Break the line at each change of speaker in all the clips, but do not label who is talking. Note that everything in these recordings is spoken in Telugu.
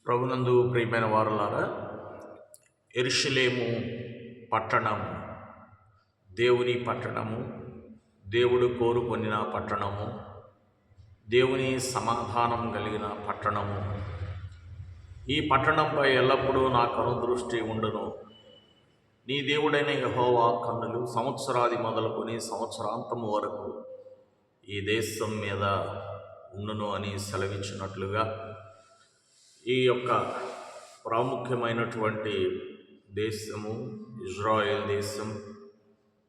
ప్రభునందు ప్రియమైన వారులారా, యెరూషలేము పట్టణము దేవుని పట్టణము, దేవుడు కోరుకొనిన పట్టణము, దేవుని సమాధానం కలిగిన పట్టణము. ఈ పట్టణంపై ఎల్లప్పుడూ నా కనుదృష్టి ఉండును. నీ దేవుడైన యెహోవా కన్నులు సంవత్సరాది మొదలుకొని సంవత్సరాంతము వరకు ఈ దేశం మీద ఉండును అని సెలవిచ్చినట్లుగా ఈ యొక్క ప్రాముఖ్యమైనటువంటి దేశము ఇజ్రాయెల్ దేశం,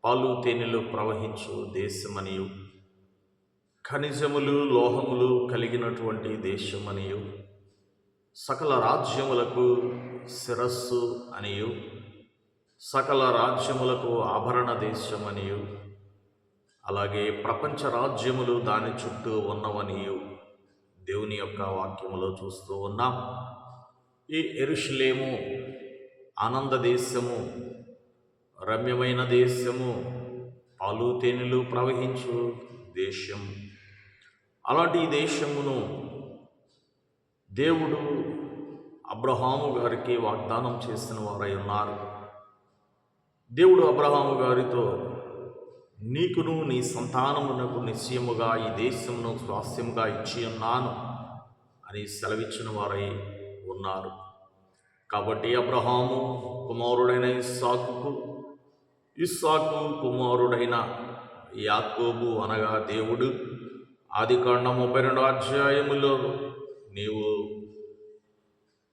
పాలు తేనెలు ప్రవహించు దేశమనియు, ఖనిజములు లోహములు కలిగినటువంటి దేశమనియు, సకల రాజ్యములకు శిరస్సు అనియు, సకల రాజ్యములకు ఆభరణ దేశమనియు, అలాగే ప్రపంచ రాజ్యములు దాని చుట్టూ ఉన్నవనియు దేవుని యొక్క వాక్యములో చూస్తూ ఉన్నాం. ఈ యెరూషలేము ఆనంద దేశము, రమ్యమైన దేశము, పాలు తేనెలు ప్రవహించు దేశం. అలాంటి దేశమును దేవుడు అబ్రహాము గారికి వాగ్దానం చేసిన వారై ఉన్నారు. దేవుడు అబ్రహాము గారితో, నీకును నీ సంతానమునకు నిశ్చయముగా ఈ దేశమును స్వాస్థ్యముగా ఇచ్చి ఉన్నాను అని సెలవిచ్చిన వారై ఉన్నారు. కాబట్టి అబ్రహాము కుమారుడైన ఇస్సాకుకు, ఇస్సాకు కుమారుడైన యాకోబు అనగా దేవుడు ఆదికాండం 32 అధ్యాయములో, నీవు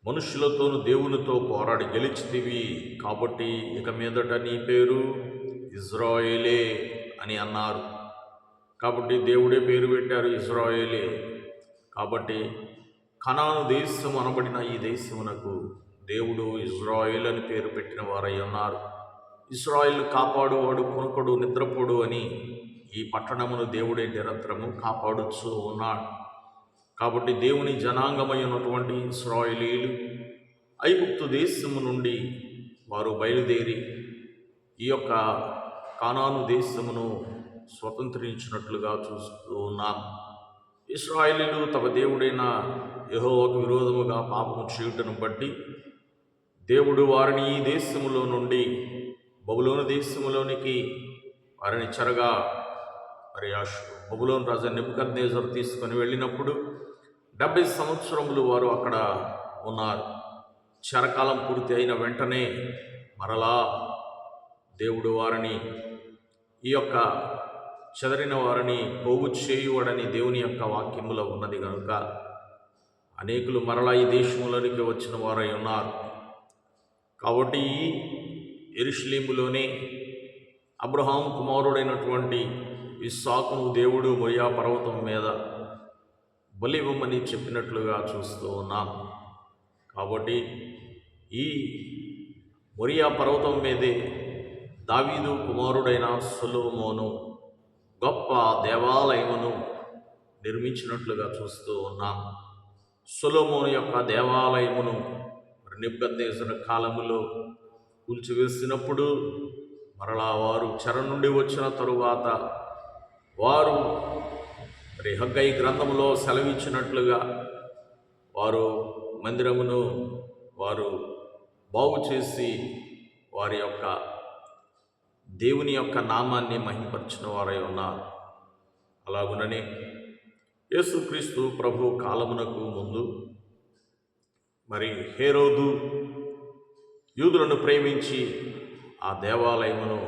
మనుషులతోను దేవునితో పోరాడి గెలిచితివి, కాబట్టి ఇక మీదట నీ పేరు ఇజ్రాయేలే అని అన్నారు. కాబట్టి దేవుడే పేరు పెట్టారు ఇజ్రాయేలే. కాబట్టి కనాను దేశం అనబడిన ఈ దేశమునకు దేవుడు ఇజ్రాయేల్ అని పేరు పెట్టిన వారై ఉన్నారు. ఇజ్రాయేల్ కాపాడువాడు, కొనుకడు, నిద్రపోడు అని ఈ పట్టణమును దేవుడే నిరంతరము కాపాడుచూ ఉన్నాడు. కాబట్టి దేవుని జనాంగమై ఉన్నటువంటి ఇశ్రాయేలీయులు ఐగుప్తు దేశము నుండి వారు బయలుదేరి ఈ యొక్క కానాను దేశమును స్వతంత్రించినట్లుగా చూస్తూ ఉన్నాం. ఇశ్రాయేలీయులు తమ దేవుడైన యెహోవాకు విరోధముగా పాపము చేయుటను బట్టి దేవుడు వారిని ఈ దేశములో నుండి బబులోను దేశములోనికి వారిని చెరగా బబులోను రాజు నెబుకద్నెజరు తీసుకొని వెళ్ళినప్పుడు 70 సంవత్సరములు వారు అక్కడ ఉన్నారు. చెరకాలం పూర్తి అయిన వెంటనే మరలా దేవుడు వారిని, ఈ యొక్క చెదరిన వారిని పోగు చేయువాడని దేవుని యొక్క వాక్యములో ఉన్నది కనుక అనేకులు మరలా ఈ దేశంలోనికి వచ్చిన వారై ఉన్నారు. కాబట్టి ఈ యెరూషలేములోనే అబ్రహాము కుమారుడైనటువంటి ఇస్సాకును దేవుడు మొరియా పర్వతం మీద బలివ్వమని చెప్పినట్లుగా చూస్తూ ఉన్నాం. కాబట్టి ఈ మొరియా పర్వతం మీదే దావీదు కుమారుడైన సొలొమోను గొప్ప దేవాలయమును నిర్మించినట్లుగా చూస్తూ ఉన్నాం. సొలొమోను యొక్క దేవాలయమును నెబుకద్నెజరు కాలములో కూల్చివేసినప్పుడు మరలా వారు చెర నుండి వచ్చిన తరువాత వారు హగ్గయి గ్రంథములో సెలవిచ్చినట్లుగా వారు మందిరమును వారు బాగు చేసి వారి యొక్క దేవుని యొక్క నామాన్ని మహిమపరిచిన వారై ఉన్నారు. అలాగుననే యేసుక్రీస్తు ప్రభు కాలమునకు ముందు మరి హేరోదు యూదులను ప్రేమించి ఆ దేవాలయమును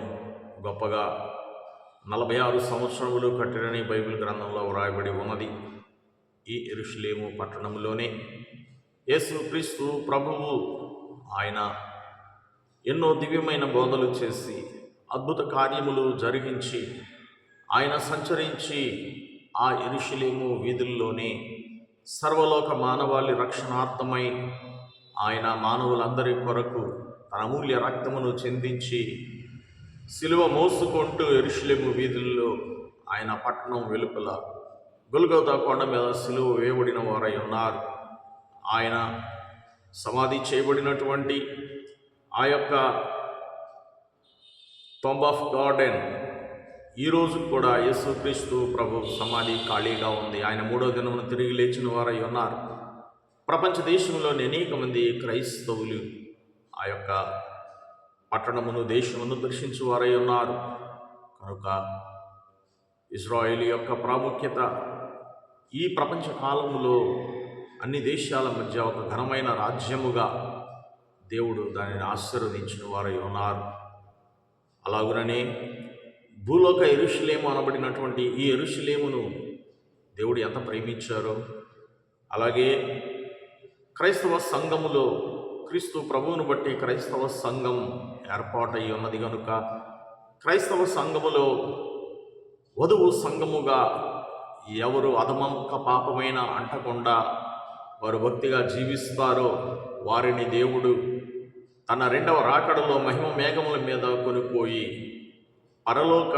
గొప్పగా 46 సంవత్సరములు కట్టిరని బైబిల్ గ్రంథంలో వ్రాయబడి ఉన్నది. ఈ యెరూషలేము పట్టణంలోనే యేసుక్రీస్తు ప్రభువు ఆయన ఎన్నో దివ్యమైన బోధలు చేసి అద్భుత కార్యములు జరిగించి ఆయన సంచరించి ఆ యెరూషలేము వీధుల్లోనే సర్వలోక మానవాళి రక్షణార్థమై ఆయన మానవులందరి కొరకు తన అమూల్య రక్తమును చెందించి సిలువ మోసుకుంటూ యెరూషలేము వీధుల్లో ఆయన పట్టణం వెలుపల గొల్గొతా కొండ మీద సిలువ వేయబడిన వారై ఉన్నారు. ఆయన సమాధి చేయబడినటువంటి ఆ యొక్క టోంబ్ ఆఫ్ గార్డెన్ ఈరోజు కూడా యేసుక్రీస్తు ప్రభు సమాధి ఖాళీగా ఉంది. ఆయన 3వ దినమున తిరిగి లేచిన వారై ఉన్నారు. ప్రపంచ దేశంలోని అనేక మంది క్రైస్తవులు ఆ యొక్క పట్టణమును దేశమును దర్శించువారై ఉన్నారు. కనుక ఇజ్రాయేల్ యొక్క ప్రాముఖ్యత ఈ ప్రపంచ కాలములో అన్ని దేశాల మధ్య ఒక ఘనమైన రాజ్యముగా దేవుడు దానిని ఆశీర్వదించిన వారై ఉన్నారు. అలాగుననే భూలోక యెరూషలేము అనబడినటువంటి ఈ యెరూషలేమును దేవుడు ఎంత ప్రేమించారో, అలాగే క్రైస్తవ సంఘములో క్రీస్తు ప్రభువును బట్టి క్రైస్తవ సంఘం ఏర్పాటై ఉన్నది కనుక క్రైస్తవ సంఘములో వధువు సంఘముగా ఎవరు అధమంక పాపమైన అంటకుండా వారు భక్తిగా జీవిస్తారో వారిని దేవుడు తన రెండవ రాకడలో మహిమ మేఘముల మీద కొనిపోయి పరలోక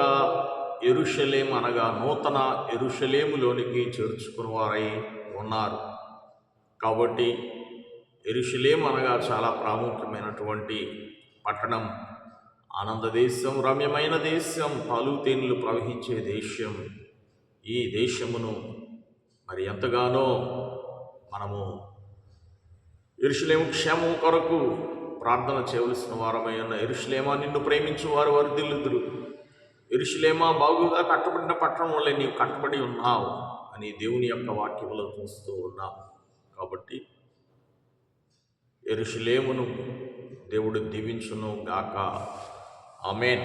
యెరూషలేము అనగా నూతన యెరూషలేములోనికి చేర్చుకుని వారై ఉన్నారు. కాబట్టి యెరూషలేము అనగా చాలా ప్రాముఖ్యమైనటువంటి పట్టణం, ఆనంద దేశం, రమ్యమైన దేశం, పాలు తేనెలు ప్రవహించే దేశం. ఈ దేశమును మరి ఎంతగానో మనము యెరూషలేము క్షేమం కొరకు ప్రార్థన చేయవలసిన వారమై ఉన్న. యెరూషలేమా, నిన్ను ప్రేమించు వారు వర్ధిల్లుదురు. యెరూషలేమా, బాగుగా కట్టబడిన పట్టణం వల్లే నీవు కట్టబడి ఉన్నావు అని దేవుని యొక్క వాక్యములో చూస్తూ ఉన్నాం. కాబట్టి యెరూషలేమును దేవుడు దీవించును గాక. ఆమేన్.